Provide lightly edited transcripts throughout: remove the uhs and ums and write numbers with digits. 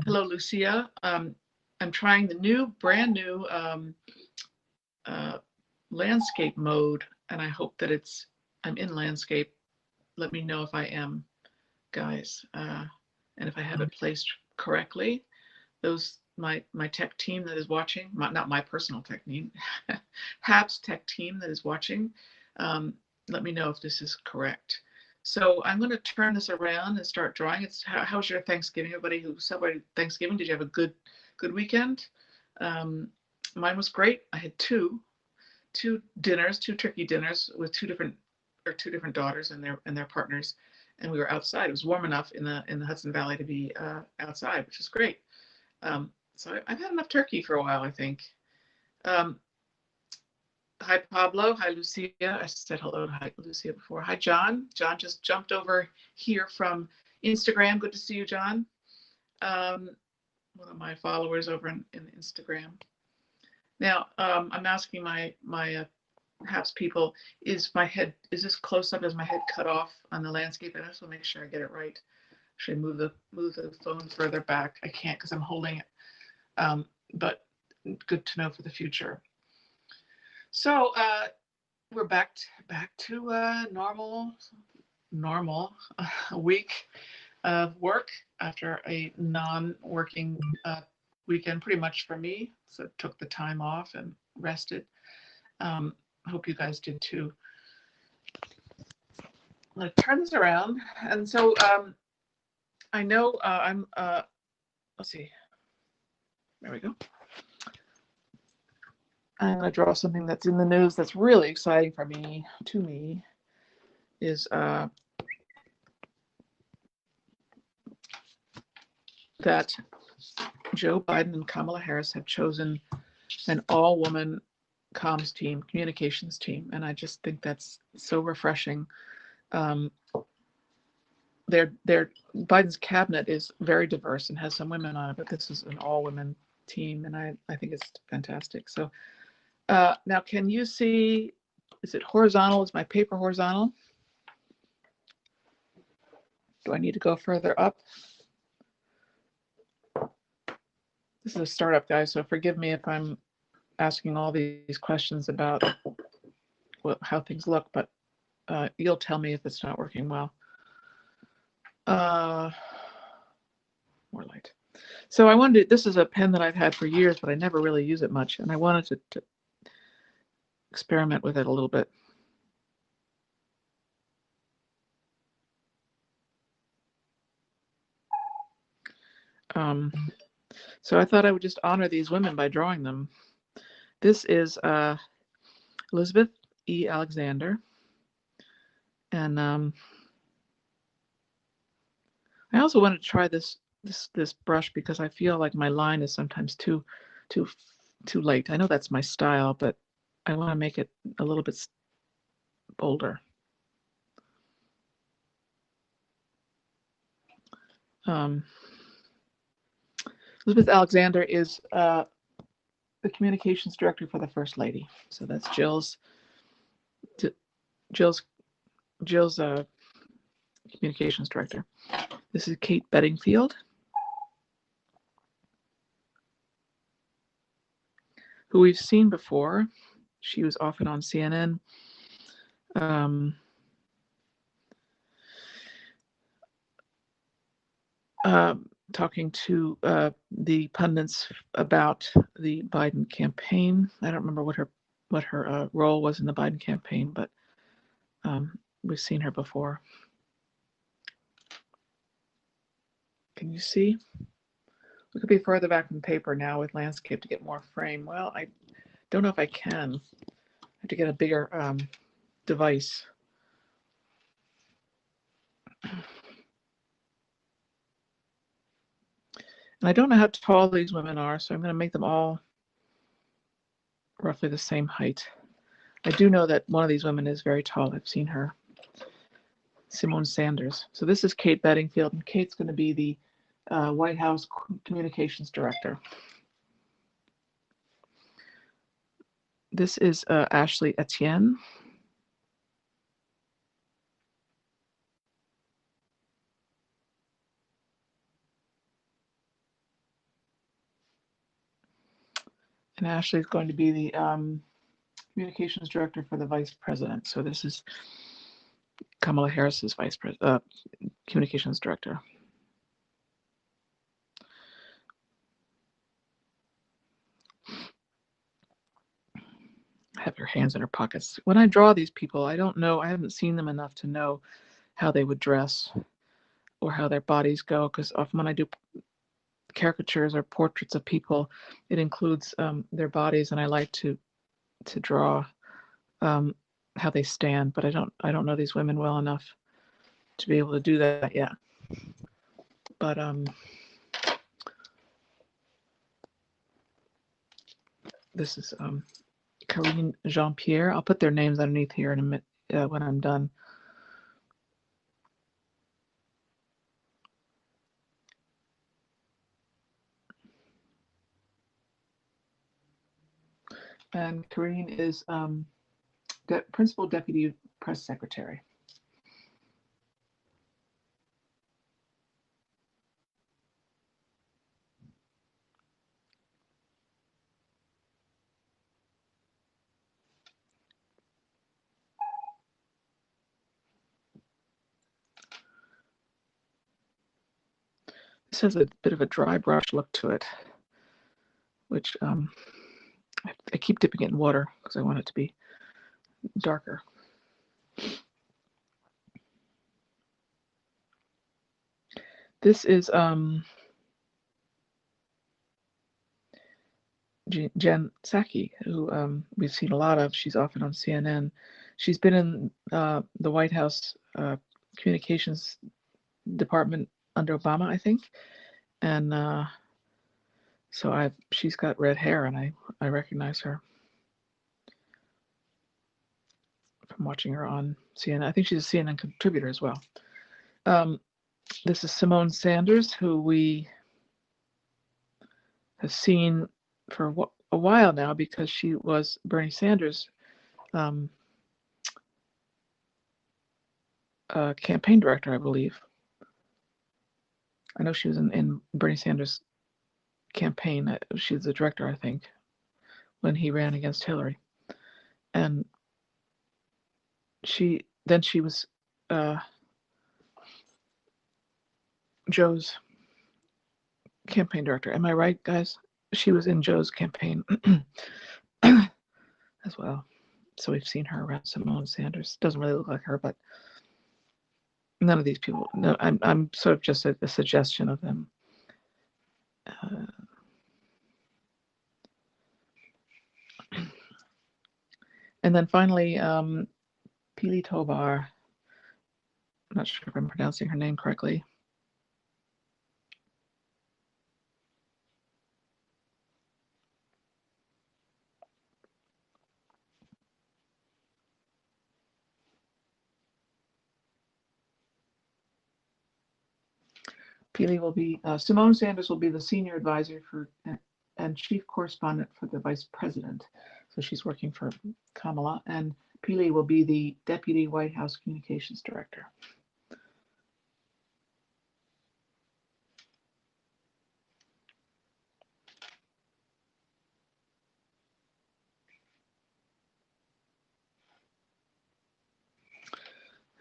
Hello, Lucia. I'm trying the brand new uh, landscape mode, and I hope that I'm in landscape. Let me know if I am, guys, and if I have it placed correctly. My tech team that is watching, not my personal tech team, HAP's tech team that is watching. Um, Let me know if this is correct. So I'm going to turn this around and start drawing. How's your Thanksgiving? Everybody who celebrated Thanksgiving, did you have a good weekend? Um, Mine was great. I had two dinners, two turkey dinners with two different daughters and their partners, and we were outside. It was warm enough in the Hudson Valley to be outside, which is great. So I've had enough turkey for a while, I think. Um, Hi, Pablo. Hi, Lucia. I said hello to Lucia before. Hi, John. John just jumped over here from Instagram. Good to see you, John. Um, One of my followers over in Instagram. Now, I'm asking my perhaps people, is this close up? Is my head cut off on the landscape? I just want to make sure I get it right. Should I move the phone further back? I can't because I'm holding it. But good to know for the future. So we're back to normal week of work after a non-working weekend, pretty much for me. So took the time off and rested. I hope you guys did too. I'm going to turn this around, and so I know I'm. Let's see. There we go. I'm going to draw something that's in the news that's really exciting to me, is that Joe Biden and Kamala Harris have chosen an all-woman comms team, communications team, and I just think that's so refreshing. Um, their Biden's cabinet is very diverse and has some women on it, but this is an all-women team, and I think it's fantastic. So now, can you see? Is it horizontal? Is my paper horizontal? Do I need to go further up? This is a startup, guys, so forgive me if I'm asking all these questions about how things look, but you'll tell me if it's not working well. More light. So I wanted this is a pen that I've had for years, but I never really use it much, and I wanted to experiment with it a little bit. So I thought I would just honor these women by drawing them. This is Elizabeth E. Alexander, and I also wanted to try this brush because I feel like my line is sometimes too light. I know that's my style, but I want to make it a little bit bolder. Elizabeth Alexander is the communications director for the First Lady. So that's Jill's communications director. This is Kate Bedingfield, who we've seen before. She was often on CNN. Talking to the pundits about the Biden campaign. I don't remember what her role was in the Biden campaign, but we've seen her before. Can you see? We could be further back in paper now with landscape to get more frame. Well, I don't know if I can. I have to get a bigger device. And I don't know how tall these women are, so I'm going to make them all roughly the same height. I do know that one of these women is very tall. I've seen her. Simone Sanders. So this is Kate Bedingfield, and Kate's going to be the White House communications director. This is Ashley Etienne. And Ashley is going to be the communications director for the vice president. So this is Kamala Harris's communications director. Have her hands in her pockets. When I draw these people, I don't know, I haven't seen them enough to know how they would dress or how their bodies go, because often when I do caricatures or portraits of people, it includes their bodies, and I like to draw how they stand, but I don't know these women well enough to be able to do that yet. But this is Karine Jean-Pierre. I'll put their names underneath here in a minute when I'm done. And Karine is Principal Deputy Press Secretary. This has a bit of a dry brush look to it, which I keep dipping it in water because I want it to be darker. This is Jen Psaki, who we've seen a lot of. She's often on CNN. She's been in the White House communications department under Obama, I think, and so she's got red hair, and I recognize her from watching her on CNN. I think she's a CNN contributor as well. This is Simone Sanders, who we have seen for a while now because she was Bernie Sanders' campaign director, I believe. I know she was in Bernie Sanders' campaign. She was the director, I think, when he ran against Hillary. And she was Joe's campaign director. Am I right, guys? She was in Joe's campaign as well. So we've seen her around Simone Sanders. Doesn't really look like her, but none of these people. No, I'm sort of just a suggestion of them. And then finally, Pili Tobar. I'm not sure if I'm pronouncing her name correctly. Pili will be, Simone Sanders will be the senior advisor for and chief correspondent for the vice president. So she's working for Kamala, and Pili will be the deputy White House communications director.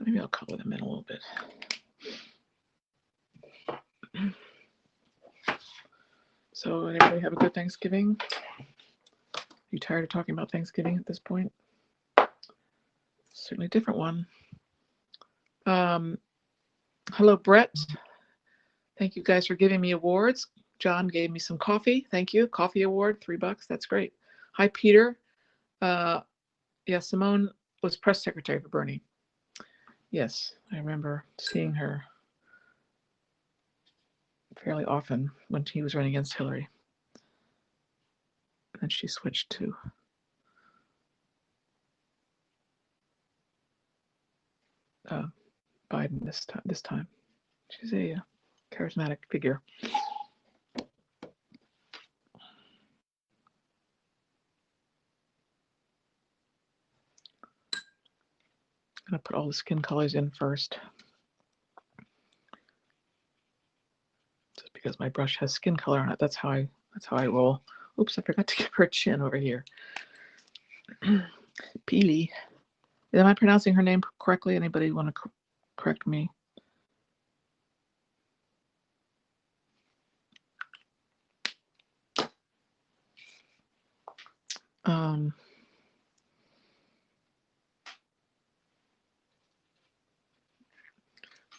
Maybe I'll color them in a little bit. So anybody have a good Thanksgiving? Are you tired of talking about Thanksgiving at this point? Certainly a different one. Hello, Brett. Thank you guys for giving me awards. John gave me some coffee. Thank you. Coffee award, $3. That's great. Hi, Peter. Yeah, Simone was press secretary for Bernie. Yes, I remember seeing her fairly often when he was running against Hillary. And she switched to Biden this time. She's a charismatic figure. I'm gonna put all the skin colors in first, just because my brush has skin color on it. That's how I roll. Oops, I forgot to give her a chin over here. Peely. Am I pronouncing her name correctly? Anybody want to correct me?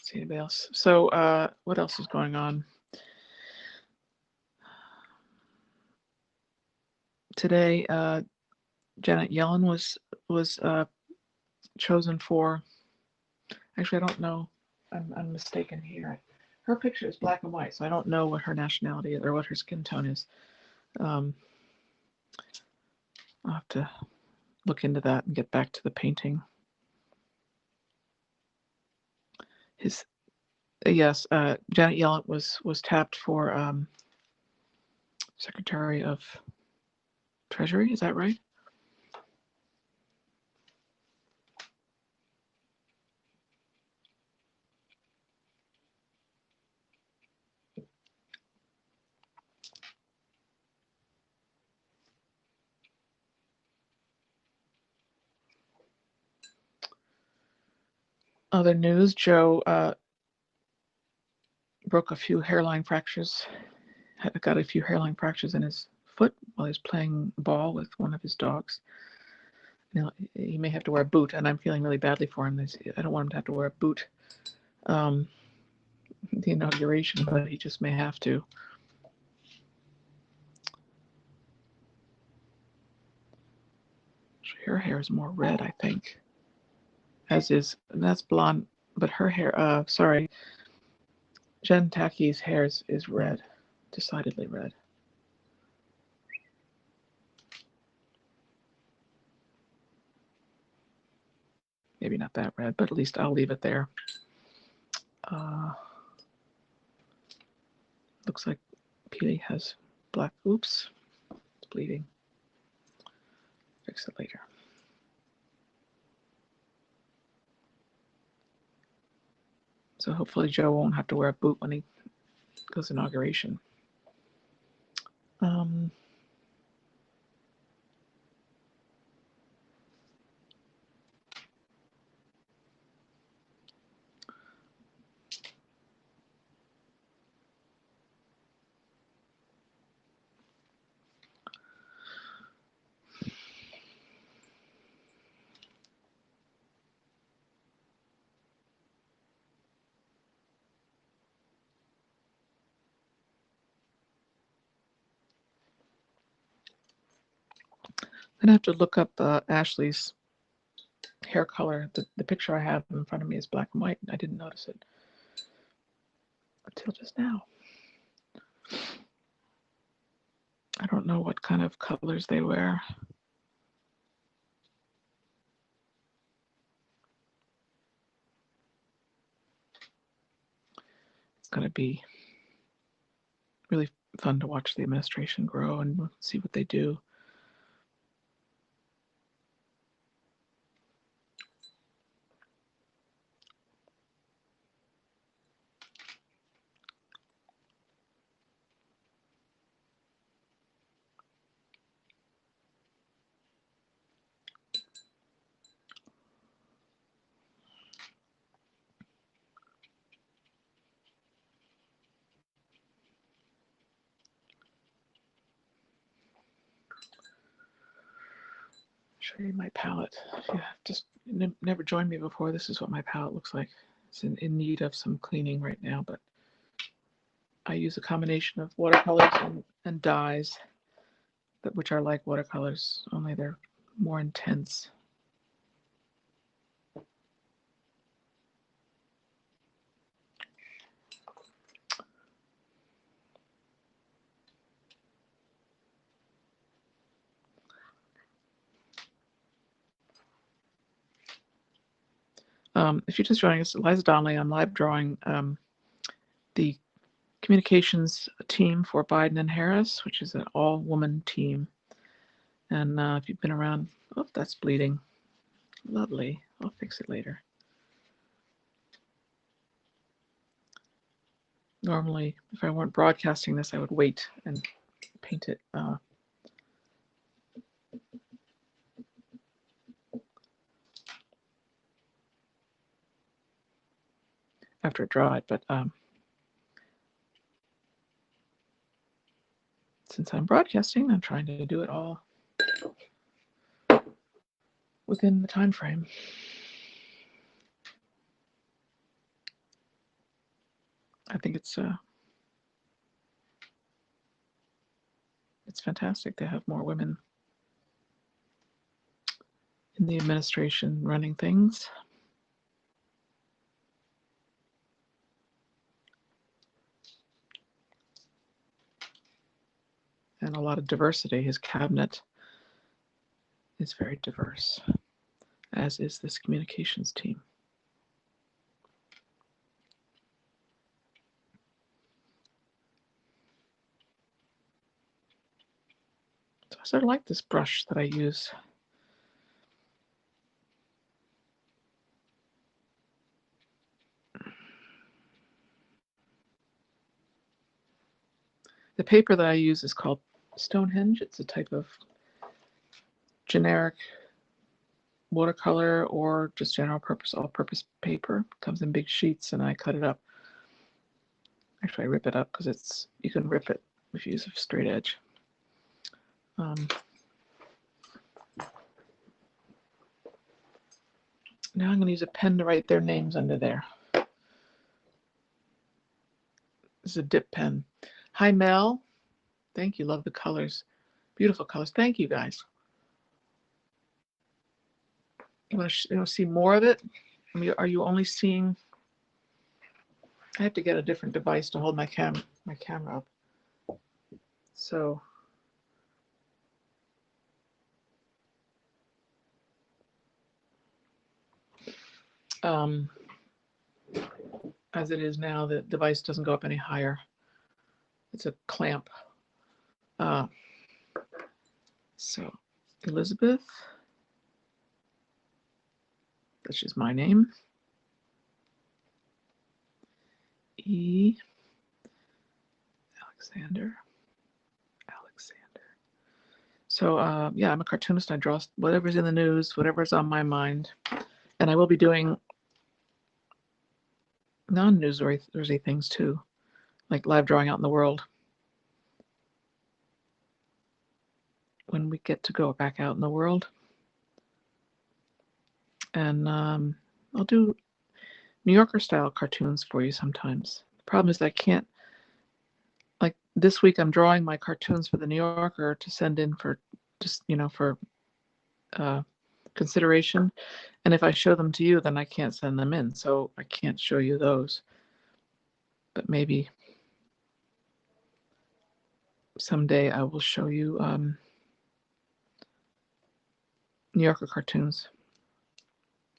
See anybody else? So what else is going on? Today, Janet Yellen was chosen for. Actually, I don't know. I'm mistaken here. Her picture is black and white, so I don't know what her nationality is or what her skin tone is. I'll have to look into that and get back to the painting. Yes, Janet Yellen was tapped for Secretary of Treasury. Is that right? Other news: Joe broke a few hairline fractures. Got a few hairline fractures in his foot while he's playing ball with one of his dogs. Now, he may have to wear a boot, and I'm feeling really badly for him. I don't want him to have to wear a boot the inauguration, but he just may have to. Her hair is more red, I think, as is, and that's blonde, but her hair, sorry, Jen Psaki's hair is red, decidedly red. Maybe not that red, but at least I'll leave it there. Looks like Peely has black. Oops, it's bleeding. Fix it later. So hopefully Joe won't have to wear a boot when he goes inauguration. I'm gonna have to look up Ashley's hair color. The picture I have in front of me is black and white, and I didn't notice it until just now. I don't know what kind of colors they wear. It's going to be really fun to watch the administration grow and see what they do. Show you my palette. If you just never joined me before, this is what my palette looks like. It's in need of some cleaning right now, but I use a combination of watercolors and dyes, which are like watercolors, only they're more intense. If you're just joining us, Liza Donnelly, I'm live drawing the communications team for Biden and Harris, which is an all-woman team. And if you've been around, oh, that's bleeding. Lovely. I'll fix it later. Normally, if I weren't broadcasting this, I would wait and paint it after it dried, but since I'm broadcasting, I'm trying to do it all within the time frame. I think it's fantastic to have more women in the administration running things. And a lot of diversity. His cabinet is very diverse, as is this communications team. So I sort of like this brush that I use. The paper that I use is called Stonehenge. It's a type of generic watercolor or just general purpose, all-purpose paper. It comes in big sheets, and I cut it up. Actually, I rip it up because you can rip it if you use a straight edge. Now I'm going to use a pen to write their names under there. This is a dip pen. Hi, Mel. Thank you. Love the colors. Beautiful colors. Thank you, guys. You want to see more of it? I mean, are you only seeing? I have to get a different device to hold my camera up. So as it is now, the device doesn't go up any higher. It's a clamp. So Elizabeth, that's just my name. E. Alexander. So yeah, I'm a cartoonist. I draw whatever's in the news, whatever's on my mind. And I will be doing non-newsworthy things too, like live drawing out in the world. When we get to go back out in the world. And I'll do New Yorker style cartoons for you sometimes. The problem is that I can't, like this week I'm drawing my cartoons for the New Yorker to send in for just, for consideration. And if I show them to you, then I can't send them in. So I can't show you those. But maybe someday I will show you New Yorker cartoons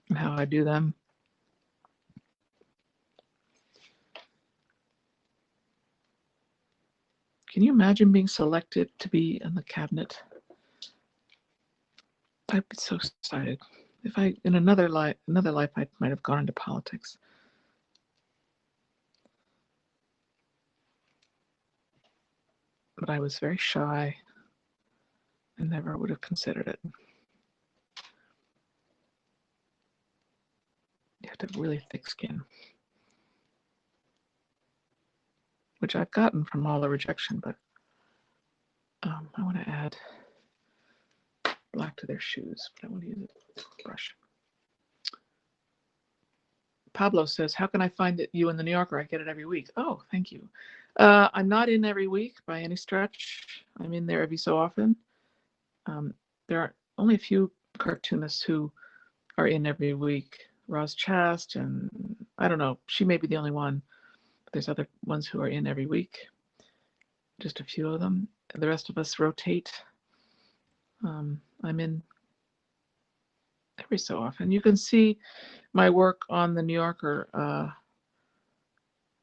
and how I do them. Can you imagine being selected to be in the cabinet? I'd be so excited. If I, in another life, I might have gone into politics. But I was very shy and never would have considered it. You have to have really thick skin, which I've gotten from all the rejection, but I want to add black to their shoes, but I want to use a brush. Pablo says, how can I find you in the New Yorker? I get it every week. Oh, thank you. I'm not in every week by any stretch. I'm in there every so often. There are only a few cartoonists who are in every week. Roz Chast, and I don't know, she may be the only one. But there's other ones who are in every week. Just a few of them. The rest of us rotate. I'm in every so often. You can see my work on the New Yorker.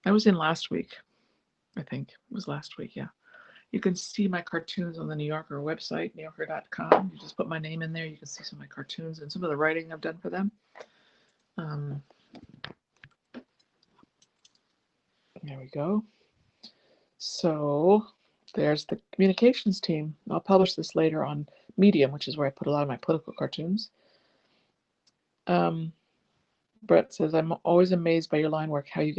I was in last week, I think. It was last week, yeah. You can see my cartoons on the New Yorker website, newyorker.com. You just put my name in there. You can see some of my cartoons and some of the writing I've done for them. There we go. So there's the communications team. I'll publish this later on Medium, which is where I put a lot of my political cartoons. Brett says, I'm always amazed by your line work, how you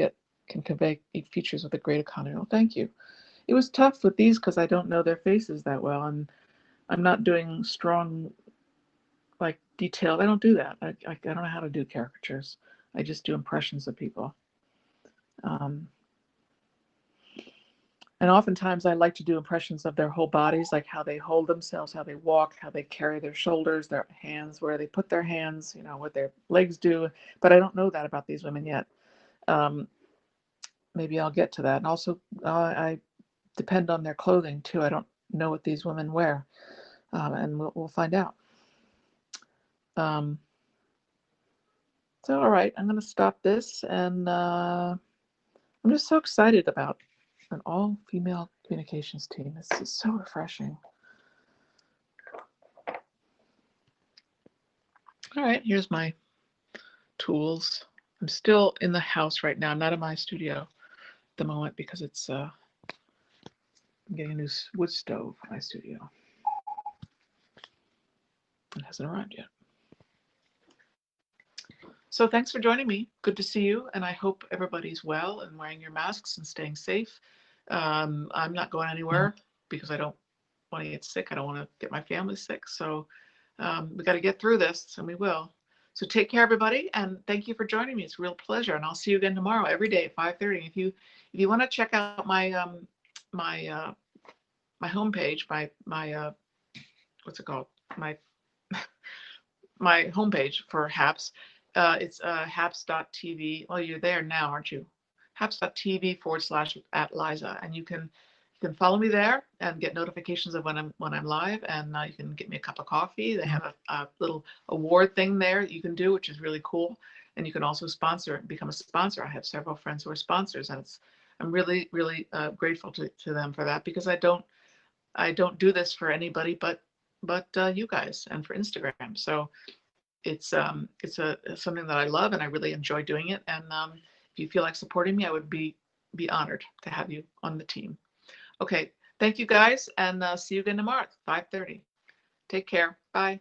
can convey features with a great economy. Well, thank you. It was tough with these because I don't know their faces that well, and I'm not doing strong, like detailed. I don't do that. I don't know how to do caricatures. I just do impressions of people. And oftentimes I like to do impressions of their whole bodies, like how they hold themselves, how they walk, how they carry their shoulders, their hands, where they put their hands, what their legs do. But I don't know that about these women yet. Maybe I'll get to that. And also, I depend on their clothing too. I don't know what these women wear, and we'll find out. So, all right, I'm going to stop this, and I'm just so excited about an all-female communications team. This is so refreshing. All right, here's my tools. I'm still in the house right now. I'm not in my studio at the moment because it's I'm getting a new wood stove for my studio. It hasn't arrived yet. So thanks for joining me. Good to see you, and I hope everybody's well and wearing your masks and staying safe. I'm not going anywhere because I don't want to get sick. I don't want to get my family sick. So we got to get through this, and we will. So take care, everybody, and thank you for joining me. It's a real pleasure, and I'll see you again tomorrow, every day at 5:30. If you want to check out my my homepage, my what's it called, my homepage for HAPS, it's haps.tv. Well, you're there now, aren't you? haps.tv/@Liza, and you can follow me there and get notifications of when I'm live, and you can get me a cup of coffee. They have a little award thing there that you can do, which is really cool. And you can also become a sponsor. I have several friends who are sponsors, and I'm really, really grateful to them for that, because I don't do this for anybody but you guys, and for Instagram. So it's something that I love, and I really enjoy doing it. And if you feel like supporting me, I would be honored to have you on the team. Okay, thank you guys, and see you again tomorrow at 5:30. Take care. Bye.